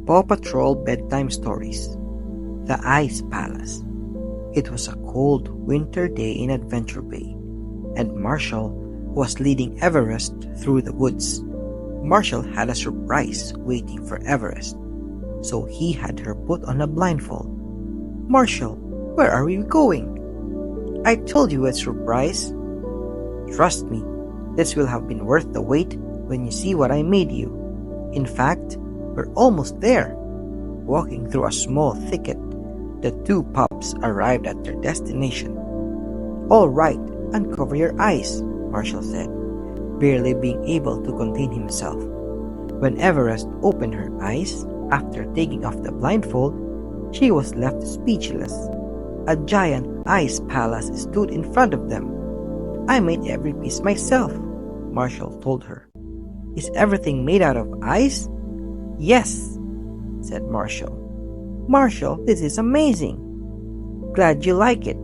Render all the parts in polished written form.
Paw Patrol Bedtime Stories. The Ice Palace. It was a cold winter day in Adventure Bay, and Marshall was leading Everest through the woods. Marshall had a surprise waiting for Everest, so he had her put on a blindfold. "Marshall, where are we going?" "I told you a surprise." "Trust me, this will have been worth the wait when you see what I made you. In fact, we're almost there." Walking through a small thicket, the two pups arrived at their destination. "All right, uncover your eyes," Marshall said, barely being able to contain himself. When Everest opened her eyes, after taking off the blindfold, she was left speechless. A giant ice palace stood in front of them. "I made every piece myself," Marshall told her. "Is everything made out of ice?" "Yes," said Marshall. "Marshall, this is amazing. Glad you like it.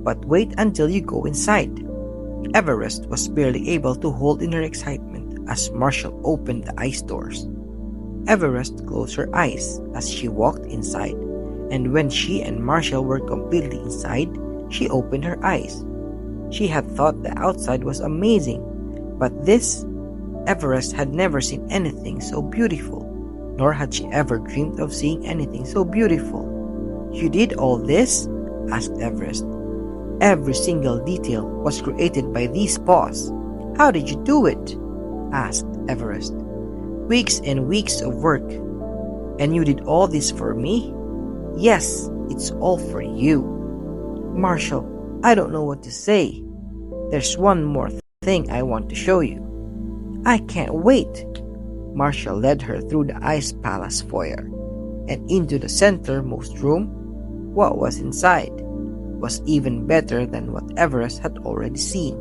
But wait until you go inside." Everest was barely able to hold in her excitement as Marshall opened the ice doors. Everest closed her eyes as she walked inside, and when she and Marshall were completely inside, she opened her eyes. She had thought the outside was amazing, but Everest had never seen anything so beautiful, nor had she ever dreamed of seeing anything so beautiful. "You did all this?" asked Everest. "Every single detail was created by these paws." "How did you do it?" asked Everest. "Weeks and weeks of work." "And you did all this for me?" "Yes, it's all for you." "Marshall, I don't know what to say. There's one more thing I want to show you." "I can't wait." Marshall led her through the ice palace foyer and into the centermost room. What was inside was even better than what Everest had already seen.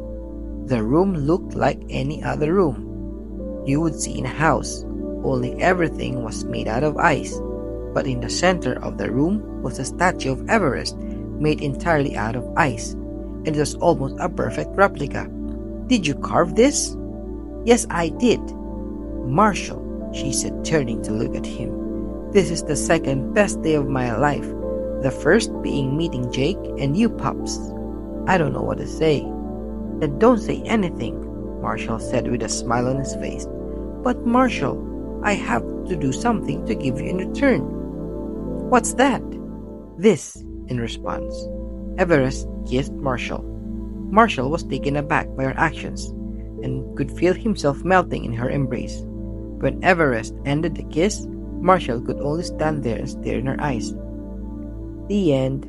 The room looked like any other room you would see in a house, only everything was made out of ice. But in the center of the room was a statue of Everest made entirely out of ice, and it was almost a perfect replica. "Did you carve this?" "Yes, I did." "Marshall," she said, turning to look at him, "this is the second best day of my life, the first being meeting Jake and you pups." "I don't know what to say." "Then don't say anything," Marshall said with a smile on his face. "But Marshall, I have to do something to give you in return." "What's that?" "This," in response. Everest kissed Marshall. Marshall was taken aback by her actions and could feel himself melting in her embrace. When Everest ended the kiss, Marshall could only stand there and stare in her eyes. The end.